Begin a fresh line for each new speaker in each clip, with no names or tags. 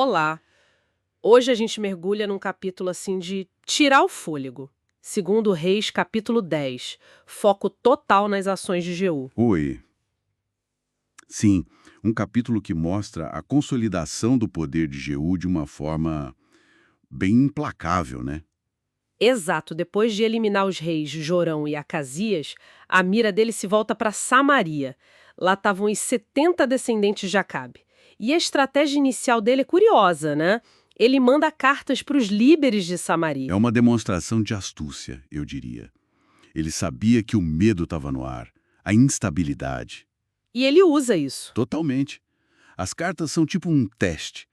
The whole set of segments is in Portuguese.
Olá! Hoje a gente mergulha num capítulo assim de tirar o fôlego. Segundo Reis, capítulo 10. Foco total nas ações de Jeú.
Oi. Sim, um capítulo que mostra a consolidação do poder de Jeú de uma forma bem implacável, né?
Exato, depois de eliminar os reis Jorão e Acasias, a mira dele se volta para Samaria. Lá estavam os 70 descendentes de Acabe. E a estratégia inicial dele é curiosa, né? Ele manda cartas para os líderes de
É
Samaria.
uma demonstração de astúcia, eu diria. Ele sabia que o medo estava no ar, a instabilidade.
E ele usa isso.
Totalmente. As cartas são tipo um teste,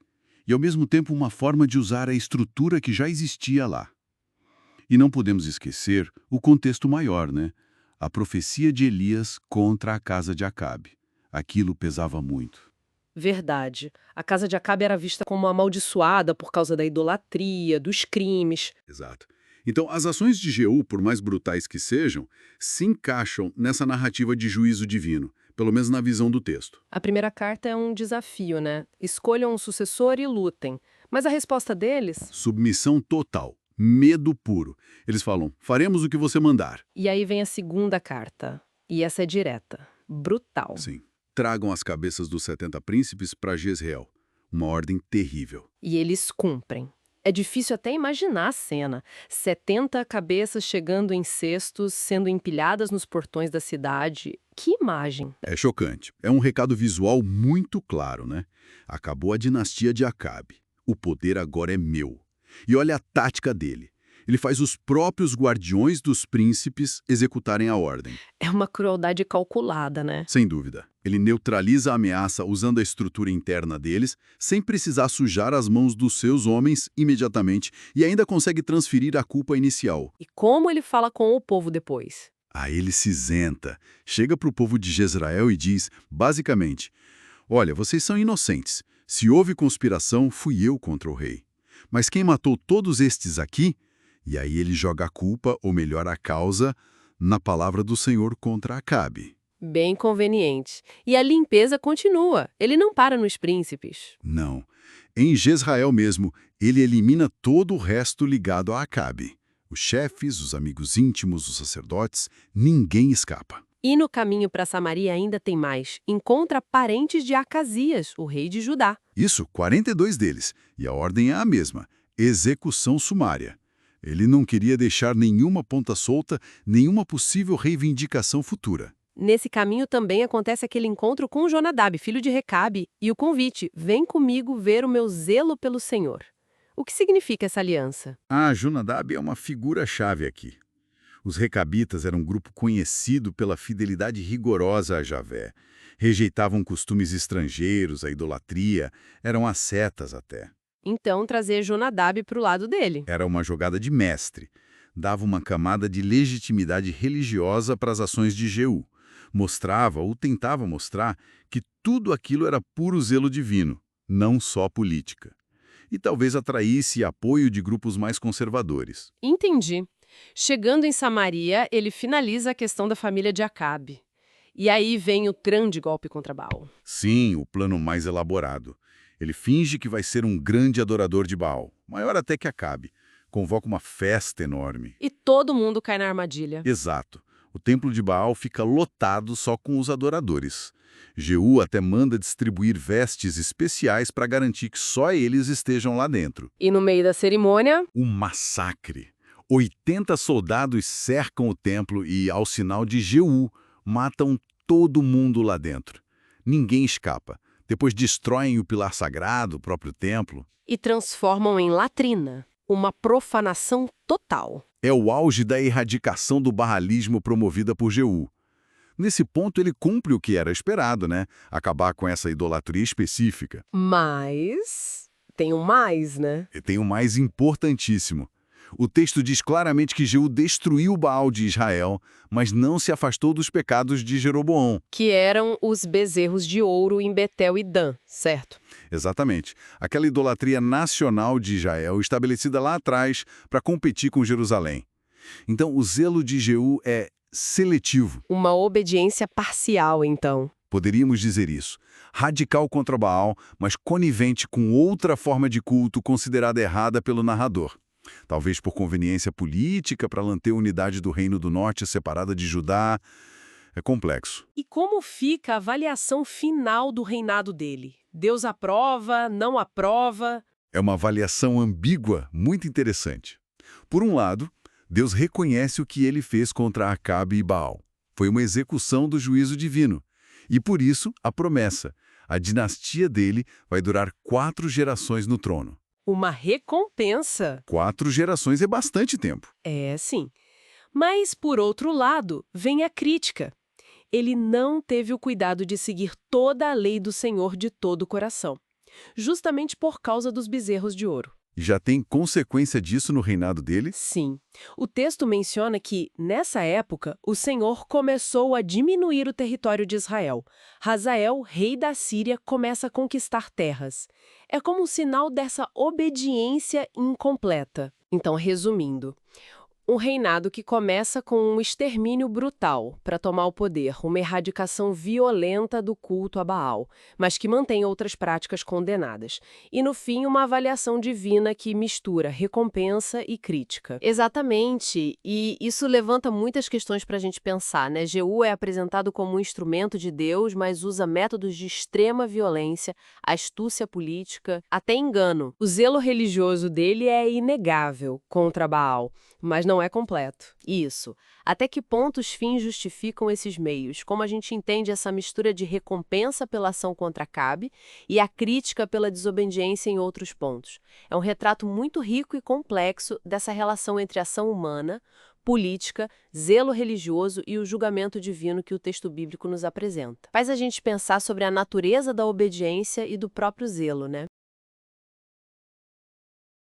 e ao mesmo tempo uma forma de usar a estrutura que já existia lá. E não podemos esquecer o contexto maior, né? A profecia de Elias contra a casa de Acabe. Aquilo pesava muito.
Verdade. A casa de Acabe era vista como amaldiçoada por causa da idolatria, dos crimes.
Exato. Então, as ações de Jeú, por mais brutais que sejam, se encaixam nessa narrativa de juízo divino, pelo menos na visão do texto.
A primeira carta é um desafio, né? Escolham um sucessor e lutem. Mas a resposta deles?
Submissão total, medo puro. Eles falam, faremos o que você mandar.
E aí vem a segunda carta. E essa é direta, brutal.
Sim. Tragam as cabeças dos 70 príncipes para Jezreel. Uma ordem terrível.
E eles cumprem. É difícil até imaginar a cena. 70 cabeças chegando em cestos, sendo empilhadas nos portões da cidade. Que imagem!
É chocante. É um recado visual muito claro, né? Acabou a dinastia de Acabe. O poder agora é meu. E olha a tática dele. Ele faz os próprios guardiões dos príncipes executarem a ordem.
É uma crueldade calculada, né?
Sem dúvida. Ele neutraliza a ameaça usando a estrutura interna deles, sem precisar sujar as mãos dos seus homens imediatamente, e ainda consegue transferir a culpa inicial.
E como ele fala com o povo depois?
Aí ele se isenta, chega para o povo de Jezrael e diz, basicamente, olha, vocês são inocentes. Se houve conspiração, fui eu contra o rei. Mas quem matou todos estes aqui? E aí ele joga a culpa, ou melhor, a causa, na palavra do Senhor contra Acabe.
Bem conveniente. E a limpeza continua. Ele não para nos príncipes.
Não. Em Jezrael mesmo, ele elimina todo o resto ligado a Acabe. Os chefes, os amigos íntimos, os sacerdotes, ninguém escapa.
E no caminho para Samaria ainda tem mais. Encontra parentes de Acasias, o rei de Judá.
Isso, 42 deles. E a ordem é a mesma: execução sumária. Ele não queria deixar nenhuma ponta solta, nenhuma possível reivindicação futura.
Nesse caminho também acontece aquele encontro com Jonadab, filho de Recabe, e o convite: vem comigo ver o meu zelo pelo Senhor. O que significa essa aliança?
Jonadab é uma figura-chave aqui. Os recabitas eram um grupo conhecido pela fidelidade rigorosa a Javé. Rejeitavam costumes estrangeiros, a idolatria, eram ascetas até.
Então, trazer Jonadab para o lado dele.
Era uma jogada de mestre. Dava uma camada de legitimidade religiosa para as ações de Jeú. Mostrava, ou tentava mostrar, que tudo aquilo era puro zelo divino, não só política. E talvez atraísse apoio de grupos mais conservadores.
Entendi. Chegando em Samaria, ele finaliza a questão da família de Acabe. E aí vem o grande golpe contra Baal.
Sim, o plano mais elaborado. Ele finge que vai ser um grande adorador de Baal, maior até que Acabe. Convoca uma festa enorme.
E todo mundo cai na armadilha.
Exato. O templo de Baal fica lotado só com os adoradores. Jeú até manda distribuir vestes especiais para garantir que só eles estejam lá dentro.
E no meio da cerimônia,
Um massacre. 80 soldados cercam o templo e, ao sinal de Jeú, matam todo mundo lá dentro. Ninguém escapa. Depois destroem o pilar sagrado, o próprio templo.
e transformam em latrina. Uma profanação total.
É o auge da erradicação do baalismo promovida por Jeú. Nesse ponto, ele cumpre o que era esperado, né? Acabar com essa idolatria específica.
Mas tem um mais, né?
E tem o mais importantíssimo. O texto diz claramente que Jeú destruiu o Baal de Israel, mas não se afastou dos pecados de Jeroboão.
Que eram os bezerros de ouro em Betel e Dan, certo?
Exatamente. Aquela idolatria nacional de Israel estabelecida lá atrás para competir com Jerusalém. Então, o zelo de Jeú é seletivo.
Uma obediência parcial, então.
Poderíamos dizer isso. Radical contra Baal, mas conivente com outra forma de culto considerada errada pelo narrador. Talvez por conveniência política para manter a unidade do Reino do Norte separada de Judá. É complexo.
E como fica a avaliação final do reinado dele? Deus aprova, não aprova?
É uma avaliação ambígua muito interessante. Por um lado, Deus reconhece o que ele fez contra Acabe e Baal. Foi uma execução do juízo divino. E por isso, a promessa. A dinastia dele vai durar 4 gerações no trono.
Uma recompensa.
4 gerações é bastante tempo.
É, sim. Mas, por outro lado, vem a crítica. Ele não teve o cuidado de seguir toda a lei do Senhor de todo o coração, justamente por causa dos bezerros de ouro.
E já tem consequência disso no reinado dele?
Sim. O texto menciona que, nessa época, o Senhor começou a diminuir o território de Israel. Hazael, rei da Síria, começa a conquistar terras. É como um sinal dessa obediência incompleta. Então, resumindo, um reinado que começa com um extermínio brutal para tomar o poder, uma erradicação violenta do culto a Baal, mas que mantém outras práticas condenadas. E, no fim, uma avaliação divina que mistura recompensa e crítica. Exatamente, e isso levanta muitas questões para a gente pensar, né? Jeú é apresentado como um instrumento de Deus, mas usa métodos de extrema violência, astúcia política, até engano. O zelo religioso dele é inegável contra Baal, mas não é completo. Isso. Até que ponto os fins justificam esses meios? Como a gente entende essa mistura de recompensa pela ação contra Acabe e a crítica pela desobediência em outros pontos? É um retrato muito rico e complexo dessa relação entre ação humana, política, zelo religioso e o julgamento divino que o texto bíblico nos apresenta. Faz a gente pensar sobre a natureza da obediência e do próprio zelo, né?